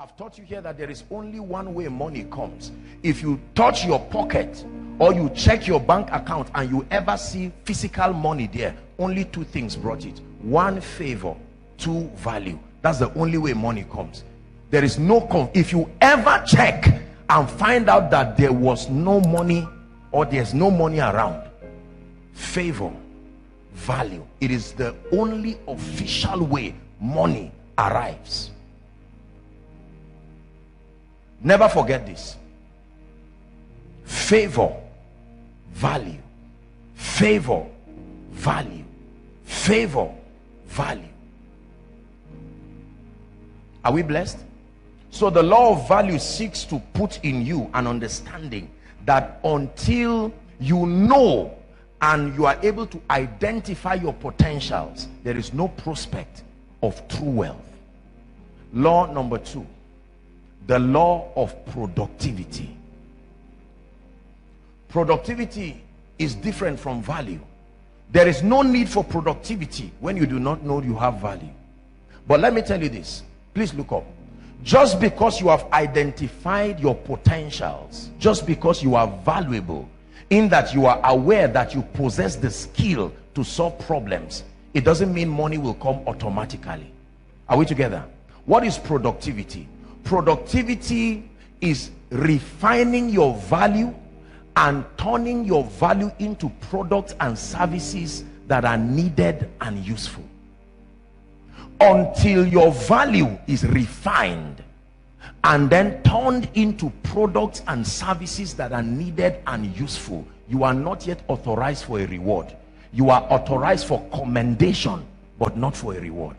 I've taught you here that there is only one way money comes. If you touch your pocket or you check your bank account and you ever see physical money there, only two things brought it. One, favor. Two, value. That's the only way money comes. There is no if you ever check and find out that there was no money or there's no money around, favor, value, it is the only official way money arrives. Never forget this. Favor, value. Favor, value. Favor, value. Are we blessed? So the law of value seeks to put in you an understanding that until you know and you are able to identify your potentials, there is no prospect of true wealth. Law number 2, the law of productivity. Productivity is different from value. There is no need for productivity when you do not know you have value. But let me tell you this, please look up. Just because you have identified your potentials, just because you are valuable, in that you are aware that you possess the skill to solve problems, it doesn't mean money will come automatically. Are we together? What is productivity? Productivity is refining your value and turning your value into products and services that are needed and useful. Until your value is refined and then turned into products and services that are needed and useful, you are not yet authorized for a reward. You are authorized for commendation, but not for a reward.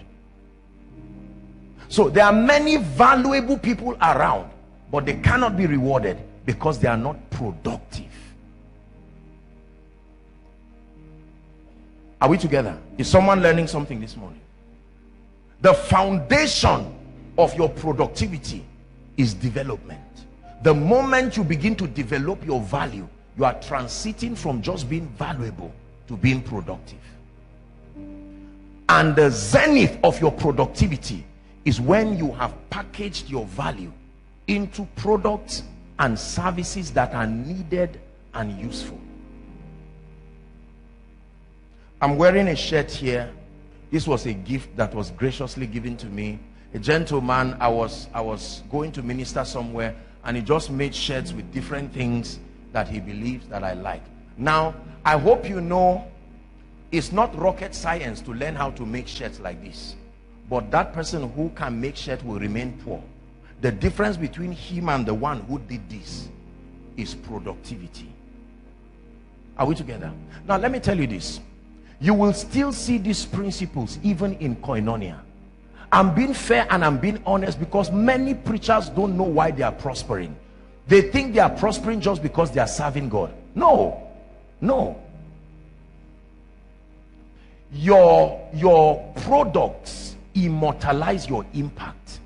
So there are many valuable people around, but they cannot be rewarded because they are not productive. Are we together? Is someone learning something this morning? The foundation of your productivity is development. The moment you begin to develop your value, you are transiting from just being valuable to being productive. And the zenith of your productivity is when you have packaged your value into products and services that are needed and useful. I'm wearing a shirt here. This was a gift that was graciously given to me. A gentleman, I was going to minister somewhere, and he just made shirts with different things that he believes that I like. Now, I hope you know it's not rocket science to learn how to make shirts like this. But that person who can make shirts will remain poor. The difference between him and the one who did this is productivity. Are we together? Now, let me tell you this. You will still see these principles even in koinonia. I'm being fair and I'm being honest because many preachers don't know why they are prospering. They think they are prospering just because they are serving God. No. Your products immortalize your impact.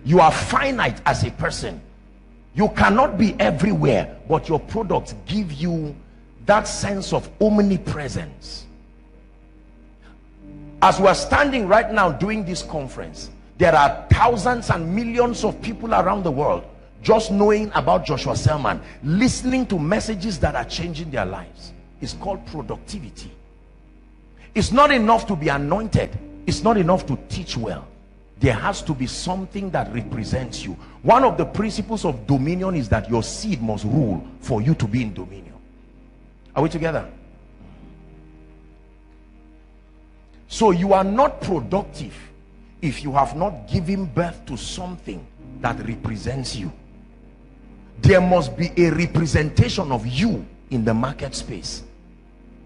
You are finite as a person. You cannot be everywhere, but your products give you that sense of omnipresence. As we are standing right now doing this conference, there are thousands and millions of people around the world just knowing about Joshua Selman, listening to messages that are changing their lives. It's called productivity. It's not enough to be anointed. It's not enough to teach well. There has to be something that represents you. One of the principles of dominion is that your seed must rule for you to be in dominion. Are we together? So you are not productive if you have not given birth to something that represents you. There must be a representation of you in the market space.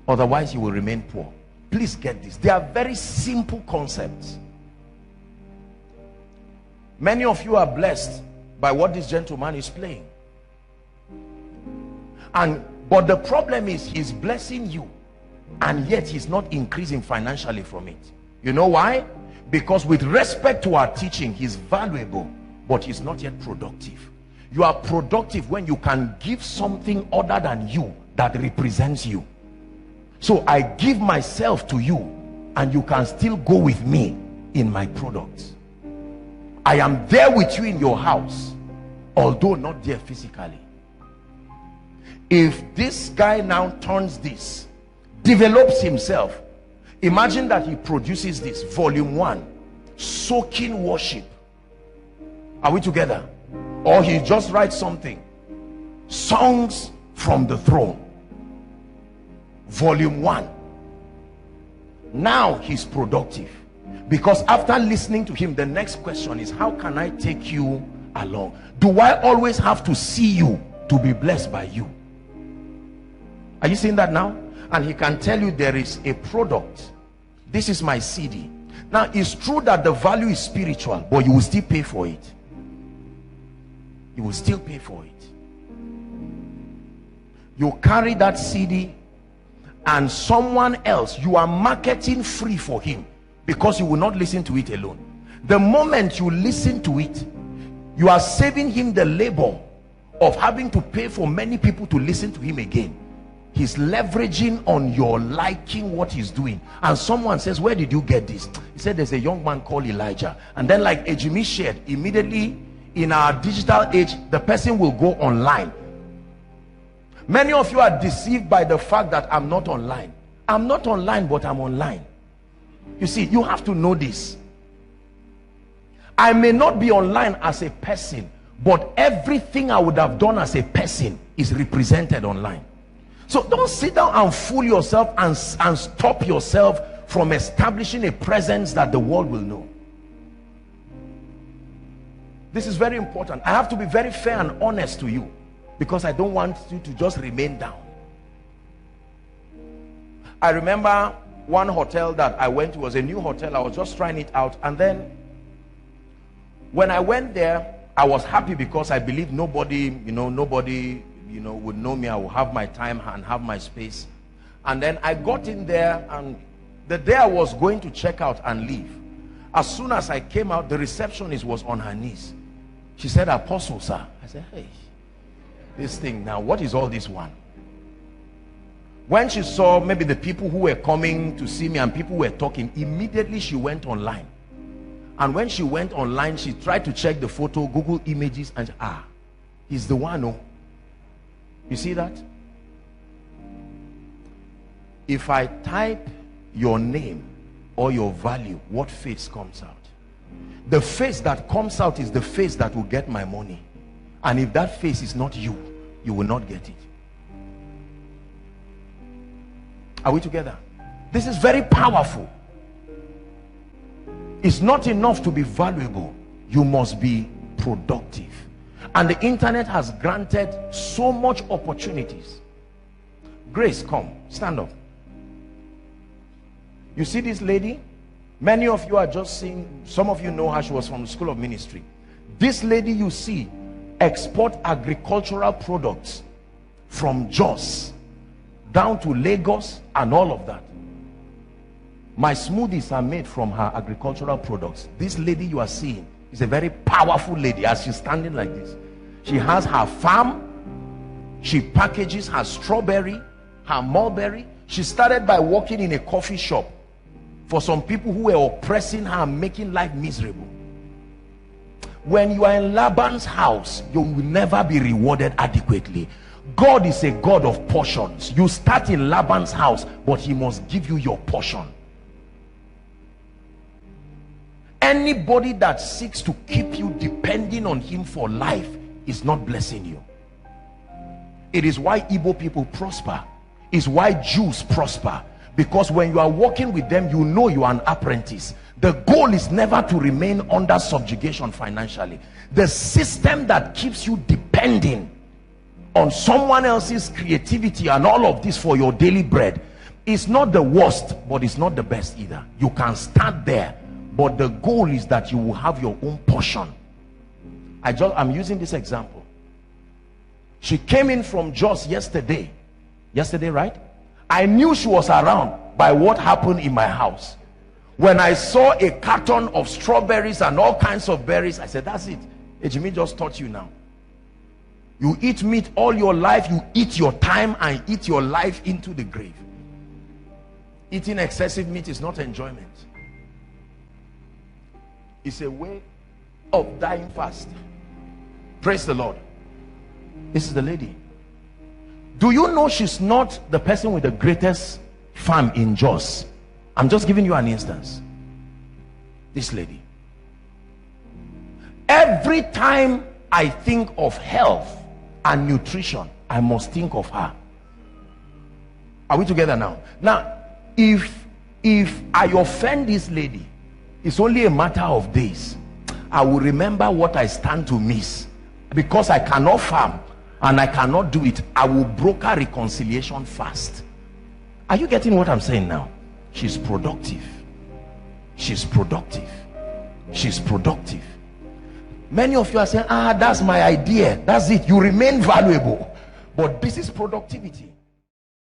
Otherwise you will remain poor. Please get this. They are very simple concepts. Many of you are blessed by what this gentleman is playing. But the problem is he's blessing you, and yet he's not increasing financially from it. You know why? Because with respect to our teaching, he's valuable, but he's not yet productive. You are productive when you can give something other than you that represents you. So I give myself to you, and you can still go with me in my products. I am there with you in your house, although not there physically. If this guy now turns this, develops himself, imagine that he produces this, volume 1, soaking worship. Are we together? Or he just writes something, songs from the throne, volume 1. Now he's productive, because after listening to him, the next question is, how can I take you along? Do I always have to see you to be blessed by you? Are you seeing that now? And he can tell you there is a product. This is my CD. Now it's true that the value is spiritual, but you will still pay for it. You will still pay for it. You carry that CD, and someone else, you are marketing free for him, because you will not listen to it alone. The moment you listen to it, you are saving him the labor of having to pay for many people to listen to him again. He's leveraging on your liking what he's doing. And someone says, where did you get this? He said, there's a young man called Elijah. And then, like Ejimi shared, immediately in our digital age, the person will go online. Many of you are deceived by the fact that I'm not online. I'm not online, but I'm online. You see, you have to know this. I may not be online as a person, but everything I would have done as a person is represented online. So don't sit down and fool yourself and stop yourself from establishing a presence that the world will know. This is very important. I have to be very fair and honest to you, because I don't want you to just remain down. I remember one hotel that I went to was a new hotel. I was just trying it out, and then when I went there, I was happy because I believed nobody would know me. I will have my time and have my space. And then I got in there, and the day I was going to check out and leave, as soon as I came out, the receptionist was on her knees. She said, "Apostle, sir." I said, "Hey, this thing now, what is all this one?" When she saw maybe the people who were coming to see me and people were talking, immediately she went online. And when she went online, she tried to check the photo, Google images, and he's the one. Oh, you see that? If I type your name or your value, what face comes out? The face that comes out is the face that will get my money. And if that face is not you, you will not get it. Are we together? This is very powerful. It's not enough to be valuable. You must be productive. And the internet has granted so much opportunities. Grace, come, stand up. You see this lady? Many of you are just seeing, some of you know her. She was from the School of Ministry. This lady you see export agricultural products from Jos down to Lagos and all of that. My smoothies are made from her agricultural products. This lady you are seeing is a very powerful lady. As she's standing like this, she has her farm. She packages her strawberry, her mulberry. She started by working in a coffee shop for some people who were oppressing her and making life miserable. When you are in Laban's house, you will never be rewarded adequately. God is a God of portions. You start in Laban's house, but he must give you your portion. Anybody that seeks to keep you depending on him for life is not blessing you. It is why Igbo people prosper. It's why Jews prosper. Because when you are working with them, you know you are an apprentice. The goal is never to remain under subjugation financially. The system that keeps you depending on someone else's creativity and all of this for your daily bread is not the worst, but it's not the best either. You can start there, but the goal is that you will have your own portion. I'm using this example. She came in from Jos yesterday, right? I knew she was around by what happened in my house. When I saw a carton of strawberries and all kinds of berries, I said, that's it. Ejimi just taught you now. You eat meat all your life, you eat your time and eat your life into the grave. Eating excessive meat is not enjoyment. It's a way of dying fast. Praise the Lord. This is the lady. Do you know she's not the person with the greatest farm in Jos? I'm just giving you an instance. This lady. Every time I think of health and nutrition, I must think of her. Are we together now? Now, if I offend this lady, it's only a matter of days. I will remember what I stand to miss. Because I cannot farm and I cannot do it, I will broker reconciliation fast. Are you getting what I'm saying now? She's productive. She's productive. She's productive. Many of you are saying, that's my idea, that's it, you remain valuable. But this is productivity.